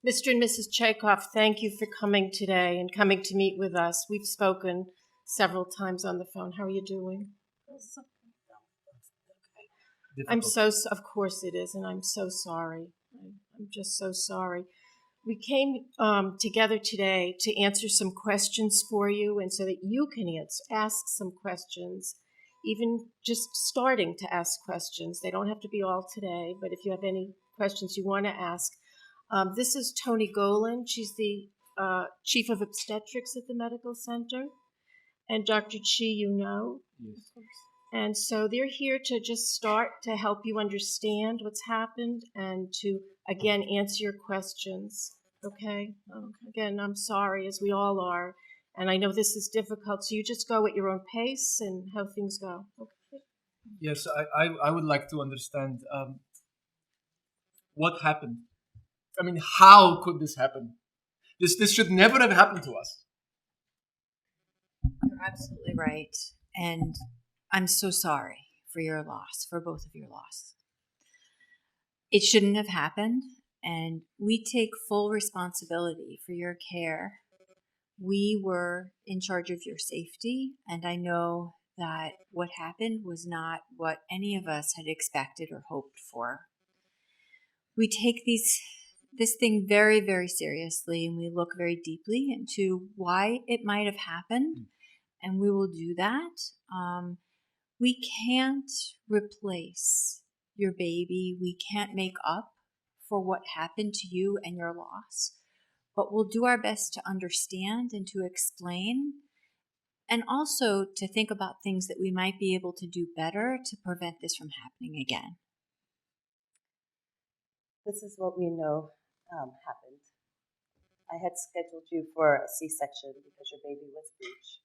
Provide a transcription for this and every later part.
Mr. and Mrs. Chekhov, thank you for coming today and coming to meet with us. We've spoken several times on the phone. How are you doing? Of course it is, and I'm so sorry. I'm just so sorry. We came together today to answer some questions for you, and so that you can ask some questions, even just starting to ask questions. They don't have to be all today, but if you have any questions you want to ask. This is Toni Golan. She's the chief of obstetrics at the medical center, and Dr. Chi, you know. Yes. And so they're here to just start to help you understand what's happened and to, again, answer your questions. Okay? Again, I'm sorry, as we all are. And I know this is difficult, so you just go at your own pace and how things go. Okay? Yes, I would like to understand what happened. I mean, how could this happen? This should never have happened to us. You're absolutely right. And I'm so sorry for your loss, for both of your loss. It shouldn't have happened, and we take full responsibility for your care. We were in charge of your safety, and I know that what happened was not what any of us had expected or hoped for. We take this thing very, very seriously, and we look very deeply into why it might have happened, and we will do that. We can't replace your baby. We can't make up for what happened to you and your loss, but we'll do our best to understand and to explain, and also to think about things that we might be able to do better to prevent this from happening again. This is what we know happened. I had scheduled you for a C-section because your baby was breech.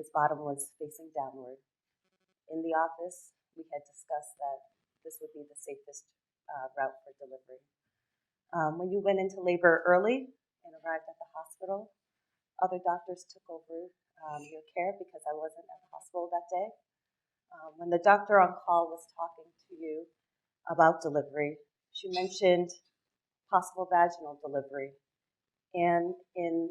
His bottom was facing downward. In the office, we had discussed that this would be the safest route for delivery. When you went into labor early and arrived at the hospital, other doctors took over your care because I wasn't at the hospital that day. When the doctor on call was talking to you about delivery, she mentioned possible vaginal delivery, and in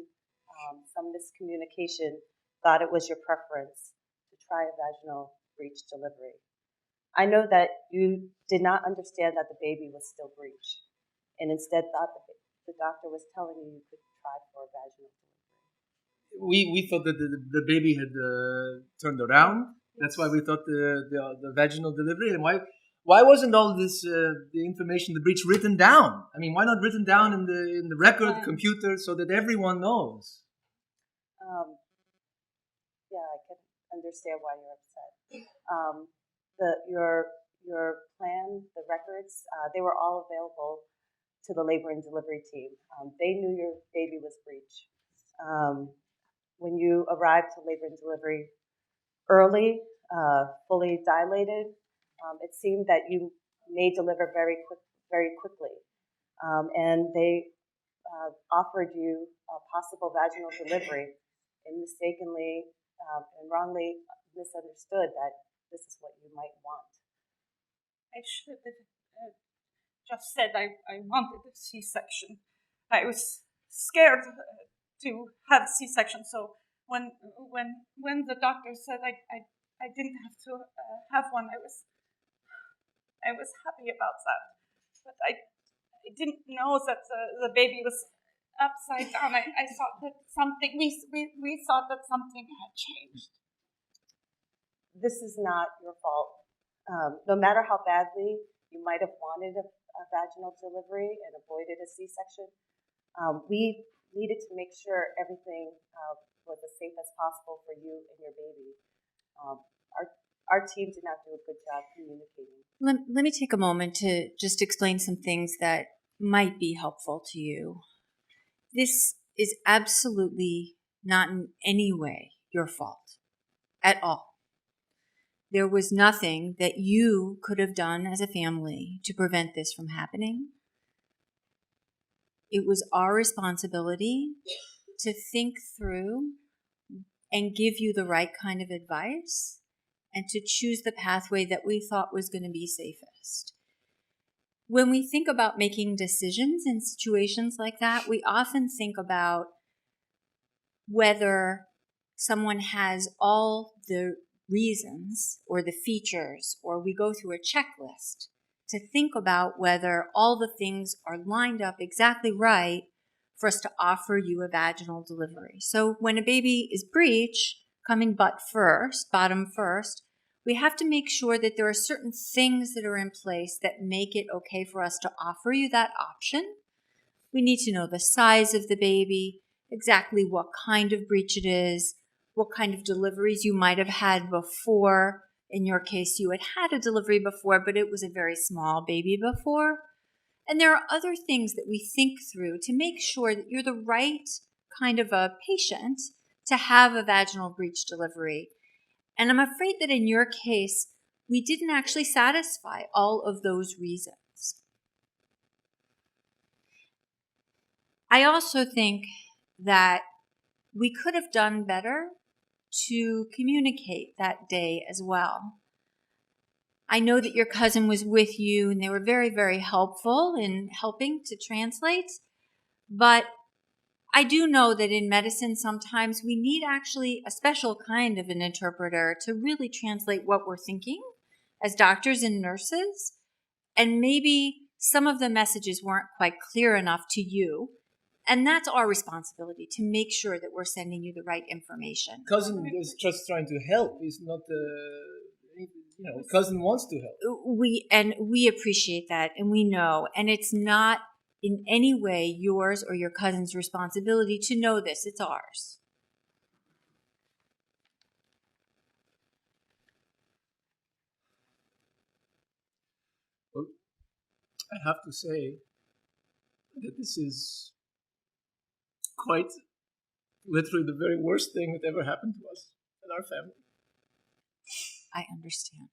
some miscommunication, thought it was your preference to try a vaginal breech delivery. I know that you did not understand that the baby was still breech, and instead thought that the doctor was telling you could try for a vaginal delivery. We thought that the baby had turned around. That's why we thought the vaginal delivery. And why wasn't all this the information, the breech, written down? I mean, why not written down in the record computer so that everyone knows? Yeah, I can understand why you're upset. Your plan, the records, they were all available to the labor and delivery team. They knew your baby was breech. When you arrived to labor and delivery early, fully dilated, it seemed that you may deliver very quickly. And they offered you a possible vaginal delivery and mistakenly and wrongly misunderstood that this is what you might want. I should have just said I wanted a C-section. I was scared to have a C-section, so when the doctor said I didn't have to have one, I was happy about that. But I didn't know that the baby was upside down. I thought that something we thought that something had changed. This is not your fault. No matter how badly you might have wanted a vaginal delivery and avoided a C-section, we needed to make sure everything was as safe as possible for you and your baby. Our team did not do a good job communicating. Let me take a moment to just explain some things that might be helpful to you. This is absolutely not in any way your fault at all. There was nothing that you could have done as a family to prevent this from happening. It was our responsibility to think through and give you the right kind of advice and to choose the pathway that we thought was going to be safest. when we think about making decisions in situations like that, we often think about whether someone has all the reasons or the features, or we go through a checklist to think about whether all the things are lined up exactly right for us to offer you a vaginal delivery. So when a baby is breech, coming bottom first, we have to make sure that there are certain things that are in place that make it okay for us to offer you that option. We need to know the size of the baby, exactly what kind of breech it is, what kind of deliveries you might have had before. In your case, you had had a delivery before, but it was a very small baby before. And there are other things that we think through to make sure that you're the right kind of a patient to have a vaginal breech delivery. And I'm afraid that in your case, we didn't actually satisfy all of those reasons. I also think that we could have done better to communicate that day as well. I know that your cousin was with you and they were very, very helpful in helping to translate, but I do know that in medicine sometimes we need actually a special kind of an interpreter to really translate what we're thinking as doctors and nurses, and maybe some of the messages weren't quite clear enough to you. And that's our responsibility to make sure that we're sending you the right information. Cousin is just trying to help. He's not cousin wants to help. We appreciate that, and we know, and it's not in any way yours or your cousin's responsibility to know this. It's ours. Well, I have to say that this is quite literally the very worst thing that ever happened to us and our family. I understand.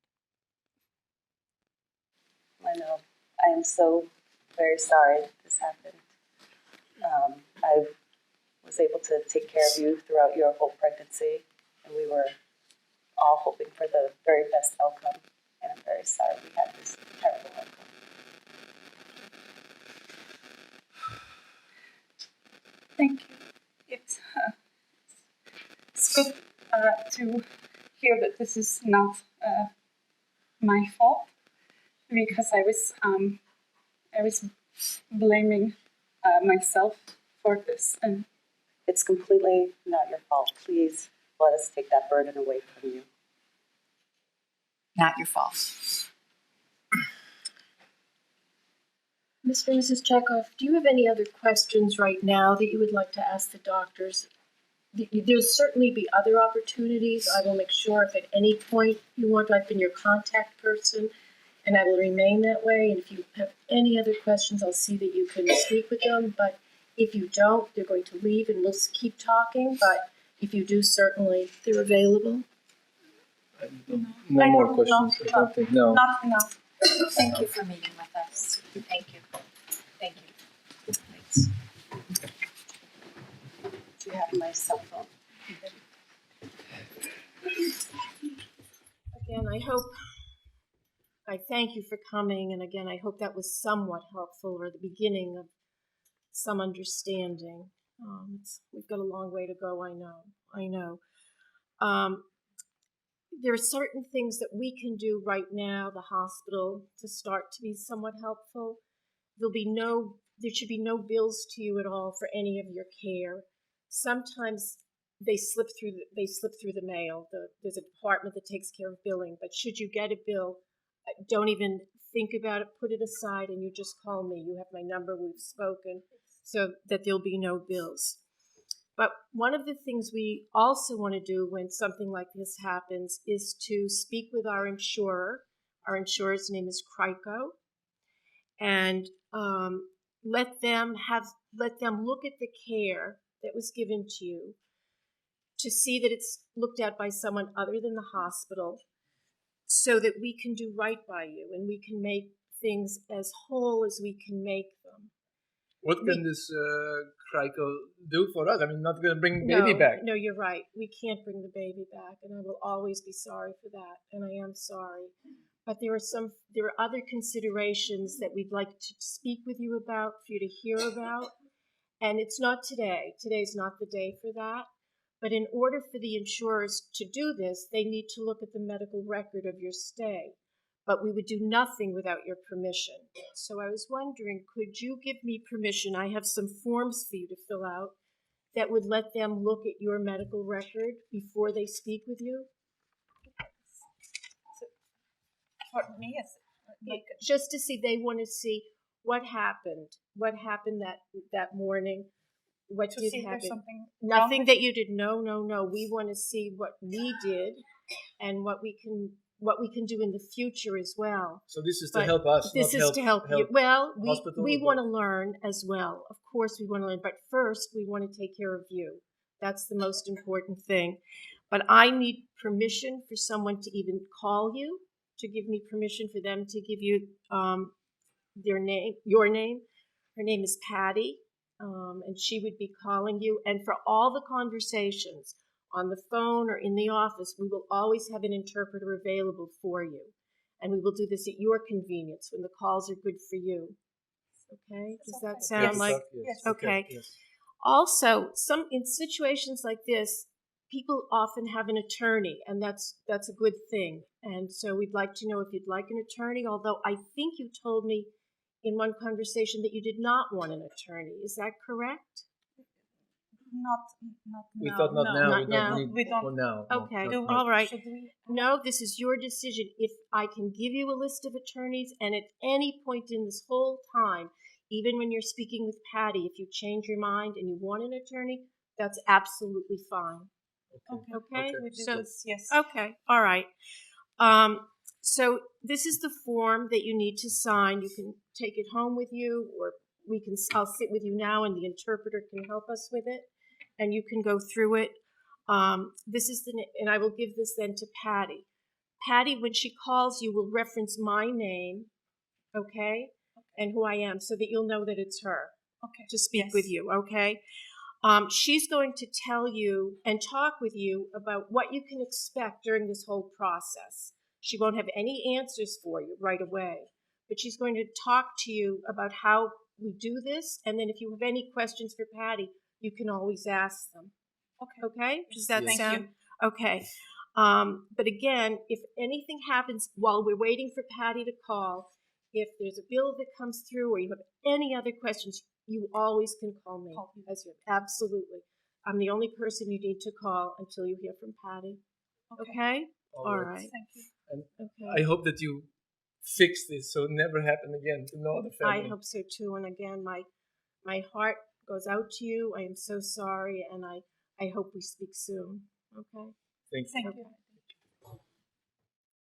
I know. I am so very sorry this happened. I was able to take care of you throughout your whole pregnancy, and we were all hoping for the very best outcome. And I'm very sorry we had this terrible outcome. Thank you. It's good to hear that this is not my fault, because I was blaming myself for this, and It's completely not your fault. Please let us take that burden away from you. Not your fault. Mr. and Mrs. Chekhov, do you have any other questions right now that you would like to ask the doctors? There'll certainly be other opportunities. I will make sure if at any point you want, I've been your contact person, and I will remain that way. And if you have any other questions, I'll see that you can speak with them. But if you don't, they're going to leave and we'll keep talking. But if you do, certainly they're available. No I more don't questions. know. I don't think. No. not enough. Thank you for meeting with us. Thank you. Thank you. Thanks. Do you have my cell phone? Again, I thank you for coming. And again, I hope that was somewhat helpful or the beginning of some understanding. We've got a long way to go, I know. There are certain things that we can do right now, the hospital, to start to be somewhat helpful. There should be no bills to you at all for any of your care. Sometimes they slip through the mail. There's a department that takes care of billing, but should you get a bill, don't even think about it, put it aside, and you just call me. You have my number, we've spoken, so that there'll be no bills. But one of the things we also want to do when something like this happens is to speak with our insurer. Our insurer's name is Crico, and let them look at the care that was given to you to see that it's looked at by someone other than the hospital, so that we can do right by you and we can make things as whole as we can make them. What can this Crico do for us? I mean, not going to bring baby back. No, you're right. We can't bring the baby back, and I will always be sorry for that, and I am sorry. But there are other considerations that we'd like to speak with you about, for you to hear about. And it's not today. Today's not the day for that. But in order for the insurers to do this, they need to look at the medical record of your stay. But we would do nothing without your permission. So I was wondering, could you give me permission? I have some forms for you to fill out that would let them look at your medical record before they speak with you. For me, yes. Like, Just to see, they want to see what happened that morning, what to did see if happen. there's something Nothing wrong that you did. No. We want to see what we did and what we can do in the future as well. So this is to But help us. This not is to help you. Well, hospital we or want to both? learn as well. Of course, we want to learn. But first, we want to take care of you. That's the most important thing. But I need permission for someone to even call you, to give me permission for them to give you their name, your name. Her name is Patty, and she would be calling you. And for all the conversations on the phone or in the office, we will always have an interpreter available for you. And we will do this at your convenience when the calls are good for you. Okay? Does that sound Yes. like... Yes. Okay. Yes. Also, in situations like this, people often have an attorney, and that's a good thing. And so we'd like to know if you'd like an attorney, although I think you told me in one conversation that you did not want an attorney. Is that correct? Not We now. thought not now. Not We now. don't need We don't. for now. Okay. No, Do not we, now. All right. Should we? No, this is your decision. If I can give you a list of attorneys, and at any point in this whole time, even when you're speaking with Patty, if you change your mind and you want an attorney, that's absolutely fine. Okay? We do So, this. Yes. okay. All right. So this is the form that you need to sign. You can take it home with you, or I'll sit with you now and the interpreter can help us with it, and you can go through it. And I will give this then to Patty. Patty, when she calls you, will reference my name, okay, and who I am, so that you'll know that it's her to speak Yes. with you, okay? She's going to tell you and talk with you about what you can expect during this whole process. She won't have any answers for you right away, but she's going to talk to you about how we do this, and then if you have any questions for Patty, you can always ask them. Okay? Does that Yes. sound okay? But again, if anything happens while we're waiting for Patty to call, if there's a bill that comes through or you have any other questions, you always can call me. Absolutely. I'm the only person you need to call until you hear from Patty. Okay? All right. Thank you. And Okay. I hope that you fix this so it never happen again to no other family. I hope so too. And again, my heart goes out to you. I am so sorry, and I hope we speak soon. Okay? Thank you. Thank you.